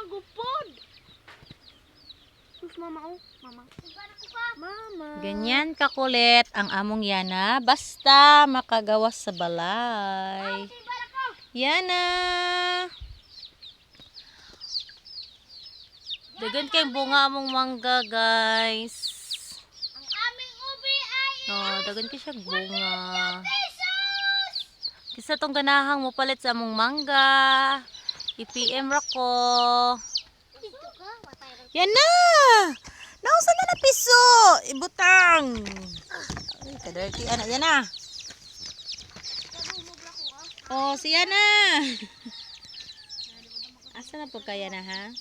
gupod. Sus mama oh, mama. Mama. Ganyan kakulit ang among Yana basta makagawas sa balay. Yana. Dagan kay bunga among mangga, guys. Ang aming ubi ay Oh, dagan kay siya bunga. Kisa tong ganahang mo palit sa among mangga. I-PM ra ko. Yana. Nausa na piso. Ibutang. Ay, kadirty anak Yana. Oh, si Yana. Asa na po kaya na ha?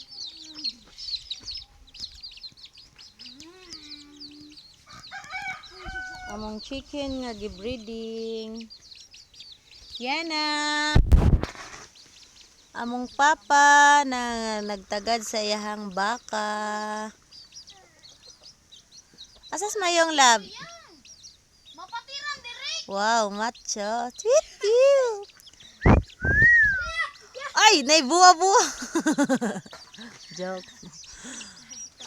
Among chicken nga gibreeding. Yana. Among papa na nagtagad sa iyahang baka. Asas mayong lab? mapatiran dire. Wow, macho. Sweet you. Ay, naibuwa-buwa. Joke.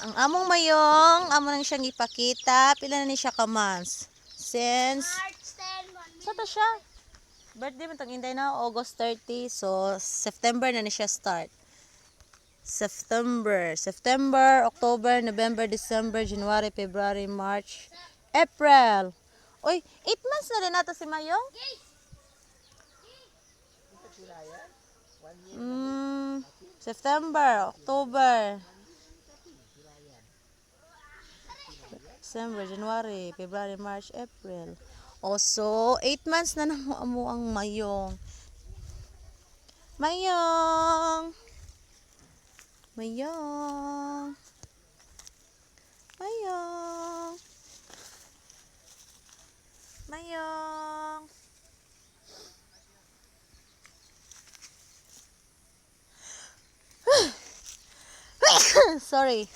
Ang among mayong, amo nang siyang ipakita. Pila na ni siya ka months? Since, March 10 1 sata siya? Birthday man tong inday na, August 30. So, September na ni siya start. September, October, November, December, January, February, March, April. Uy, 8 months na rin nato si Mayong? September, October, December, January, February, March, April. Also, 8 months na mo ang Mayong. Mayong. Mayong. Mayong. Mayong. Sorry.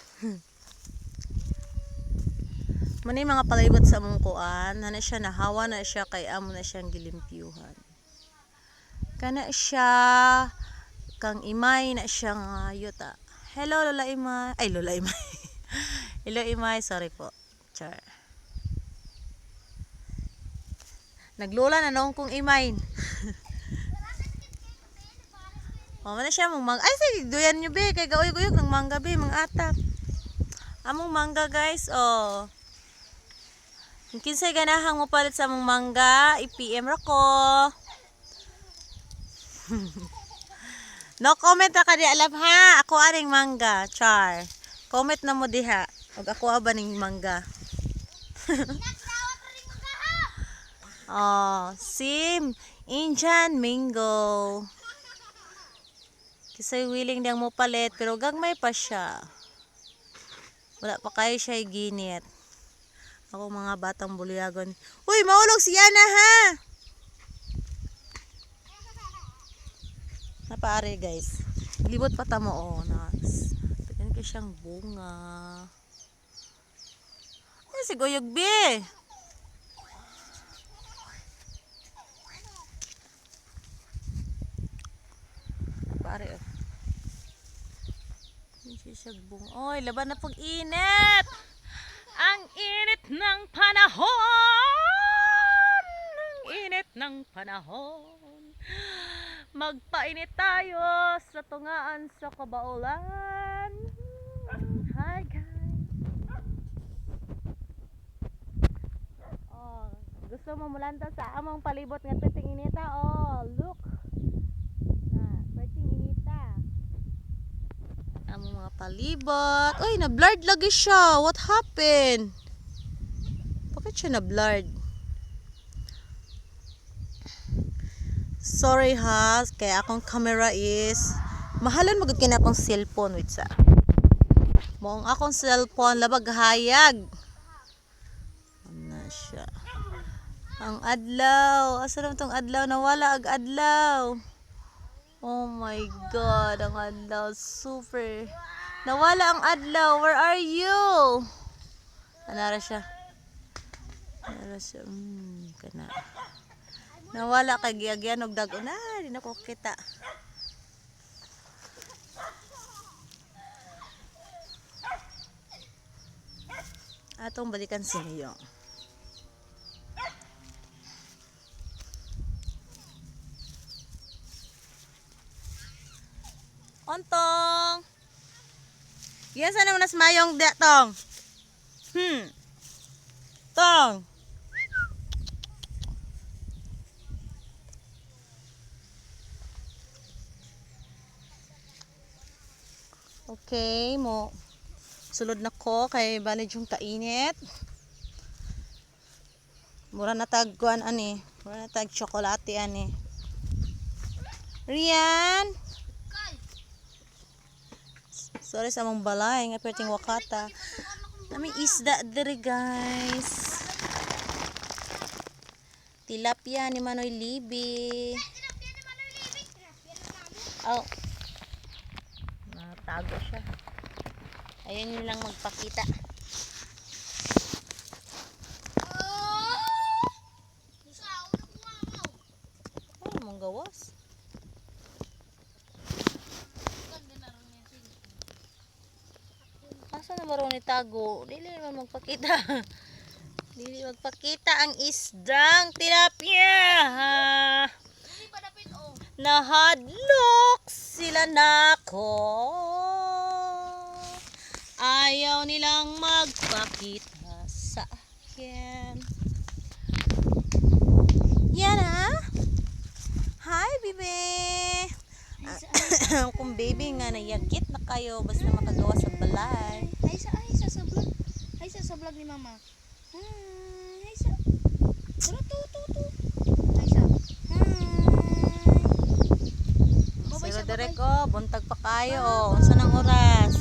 Mani mga palibot sa among kuan, na siya nahawa na siya kay amo na siyang gilimpyuhan. Kana siya kang imay na siya nga yuta. Hello Lola Imay. Ay Lola Imay. Hello Imay, sorry po. Char. Naglola na noong kong Imay. O man siya mong mangga. Ay sige, duyan nyo be kay gaoy-guyog ng mangga be, mga atap. Among mangga guys, oh. Kung kinsay ganahang mo palit sa among mangga, i-PM ra ko. No comment ra ka di alam ha. Ako aring mangga, char. Comment na mo diha. Og ako ba ning mangga. Oh, sim Indian mango. Kisay willing diyang mo palit pero gagmay pa siya. Wala pa kayo siya ginit. Ako mga batang bulyagon. Uy, maulog si Yana ha. Napaari guys. Libot pa tamo oh. Nice. Tignan ko siyang bunga. Ay, si Goyog B. Napaari oh. Hindi siya bunga. Oy, laban na pag init. Ang init ng panahon. Ang init ng panahon. Magpainit tayo sa tungaan sa kabaulan. Hi guys. Oh, gusto mo mulanta sa among palibot nga piting inita? Oh, look. Na, piting inita. Among mga palibot. Uy, na-blurred lagi siya. What happened? Bakit siya na-blurred? Sorry ha, kaya akong camera is mahalan magud kina akong cellphone with sa. Moong akong cellphone labag hayag. Ano siya? Ang adlaw, asa na tong adlaw nawala ag adlaw. Oh my god, ang adlaw super. Nawala ang adlaw. Where are you? Anara siya. Anara siya. Kana. Nawala kay giagyan og dagon. Di na ko kita. Atong balikan si Miyong. Ontong. Yan sana mo nas mayong da tong. Tong. Okay, mo sulod na ko kay balid yung kainit. Mura na tag kuan ani. Mura na tag tsokolate ani. Rian. Sorry sa mong balay nga perting wakata. Nami isda diri guys. Tilapia ni Manoy Libi. Oh. Natago siya. Ayun yun lang magpakita. Ano mong gawas? Asa na marunong itago? Dili naman magpakita. Dili magpakita ang isdang tilapia. Nahadlok sila nako. Ayaw nilang magpakita sa akin. Yan ha? Hi, baby. Kung baby nga nayagit na kayo basta makagawa sa balay. Ay sa vlog. Ay sa vlog ni mama. Ay sa. Tu. Ay sa. Sila direk oh, buntag pa kayo oh. Unsa nang oras?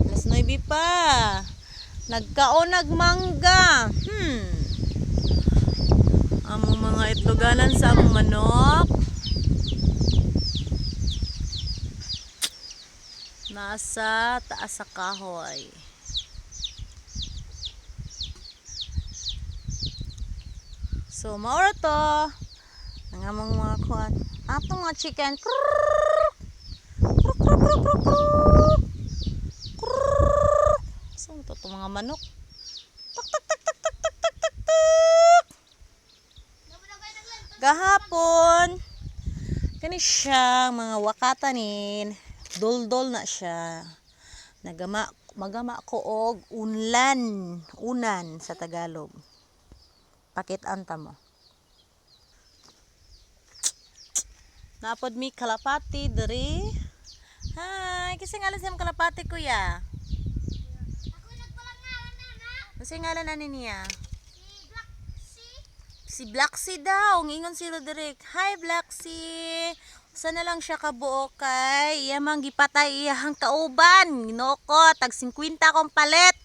Alas 9 pa. Nagkaonag mangga. Among mga itloganan sa among manok. Nasa taas sa kahoy. So, maura to. Ang among mga kuwan. Atong mga chicken. Saan to mga manok? Tak. Gahapon. Kani siya mga wakatanin. Dol-dol na siya. Magama ko og unan sa Tagalog. Pakitaan ta mo. Napod mi kalapati diri. Hi, kasi ngalan sa kalapati kuya. Ako nagpalangalan na. Kasi ngalan na niya. Si Black Sea. Si Black Sea daw, ngingon sila direk. Hi Black Sea. Sana lang siya kabuo kay iyamang gipatay iyahang kauban. Ginoko tag 50 kong palit.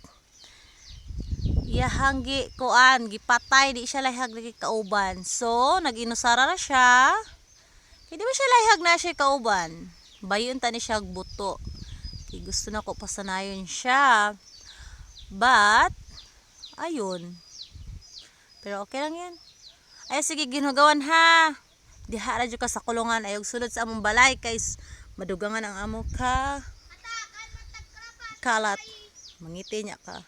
Iyahang gipatay di siya lahag lagi kauban. So, nag-inusara na siya. Kaya di ba siya lahag na siya kauban? Bayon ta ni siya buto. Kaya gusto na ko pasanayon siya. But, ayun. Pero okay lang yan. Ay, sige, ginugawan ha. Diha radyo ka sa kulungan. Ayog sulod sa among balay. Kay madugangan ang amo ka. Kalat. Mangiti niya ka.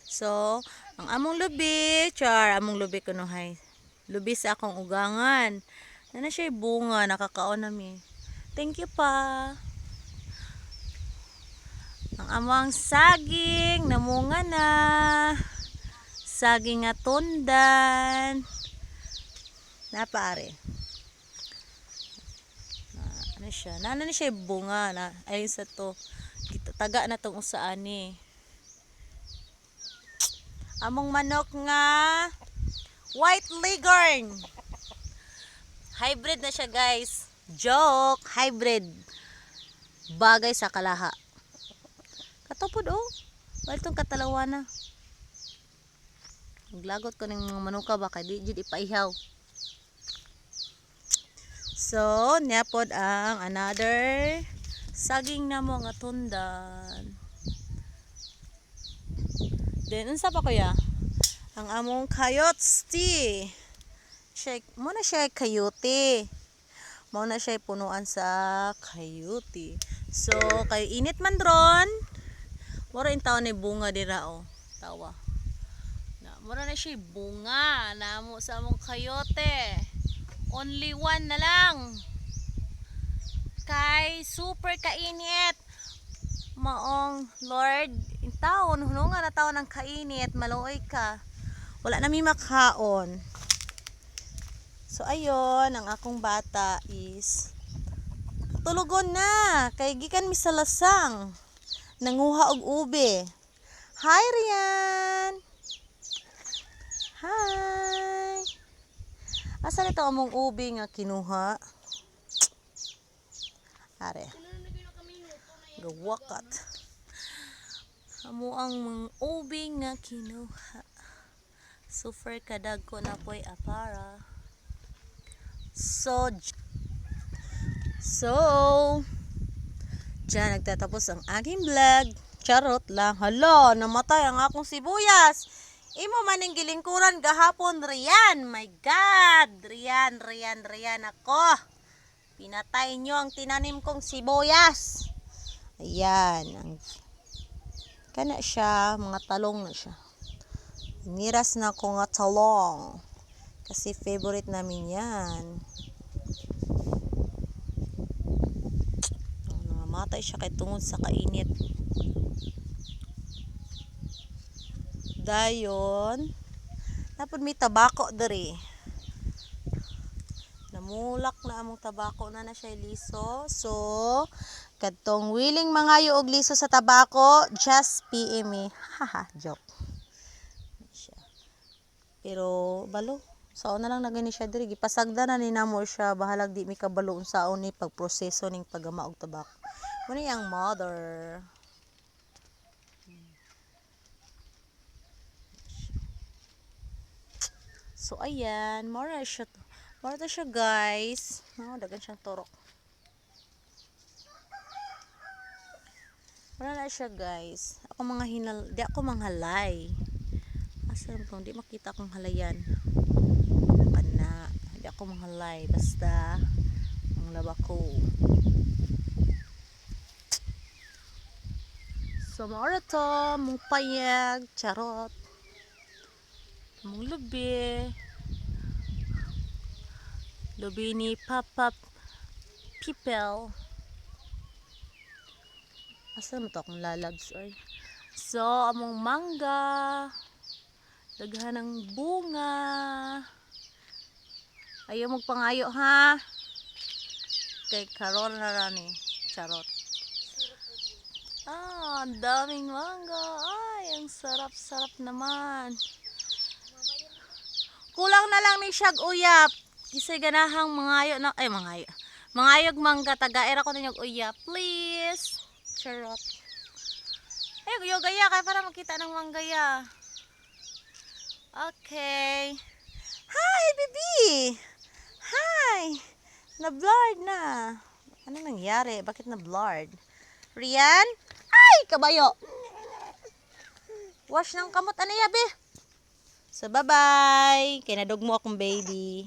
So, ang among lubi. Among lubi kunuhay. Lubi sa akong ugangan. Na siya bunga, nakakaon nami. Thank you pa. Ang amang saging, namunga na. Saging nga tundan. Napaare. Ano siya? Nana na siya bunga na. Ayun sa to. Taga na tong usaan ni. Among manok nga white leghorn. Hybrid na siya guys. Joke, hybrid. Bagay sa kalaha. Katapod oh. Wala itong katalawa na. Maglagot ko ng mga manuka ba kay di ipaihaw. So, niapod ang another saging na mo nga tundan. Then, unsa pa kuya? Ang among coyotes tea. Muna siya coyote. Muna siya punuan sa coyote. So, kay init man dron. Mura in taon ni bunga dira oh. Tawa. Mura na siya bunga. Namo sa among kayote. Only one na lang. Kay super kainit. Maong Lord, in taon, hunungan na taon ng kainit, maluoy ka. Wala na mi makaon. So ayun, ang akong bata is tulugon na. Kay gikan mi sa lasang. Nanguha og ube. Hi Rian. Hi. Asa nito among ube nga kinuha? Are. Gawakat. Amo ang mga ube nga kinuha. Super kadag ko na po'y apara. So dyan nagtatapos ang aking vlog. Charot lang. Hala, namatay ang akong sibuyas. Imo maning gilingkuran gahapon, Rian. My God. Rian ako. Pinatay nyo ang tinanim kong sibuyas. Ayan. Kana siya, mga talong na siya. Niras na ko nga talong. Kasi favorite namin yan. Namatay siya kay tungod sa kainit. Dayon, napod may tabako diri. Namulak na among tabako na siya liso. So, kadtong willing mangayo og liso sa tabako, just PM me. Haha, joke. Pero balo, saon na lang na gani siya diri. Gipasagda na ni namo siya, bahalag di mi kabalo unsaon ni pagproseso ning paggama og tabako. Muna yang mother. So ayan, mora siya to. Mora to siya guys. No, dagan siyang turok. Mora na siya guys. Ako mga di ako manghalay. Asa mo di makita akong halayan. Kana, di ako manghalay basta ang laba ko. So mora to, mong payag, charot. Mong lubi ni Papa People. Asa mo to akong lalabs ay. So among mangga, daghan ng bunga. Ayaw magpangayo ha. Kay karon na rani, charot. Ang daming mangga. Ay, ang sarap-sarap naman. Kulang na lang ni siyag uyap. Kisay ganahang mangayo na, mangayog mangga, taga-era ko ninyog uyap. Please. Charot. Ay, gaya, kaya para makita ng manggaya. Okay. Hi, baby. Hi. Na-blurred na. Ano nangyari? Bakit na-blurred? Rian? Ay, kabayo. Wash ng kamot. Ano yabi? So, bye-bye. Kaya nadog mo akong baby.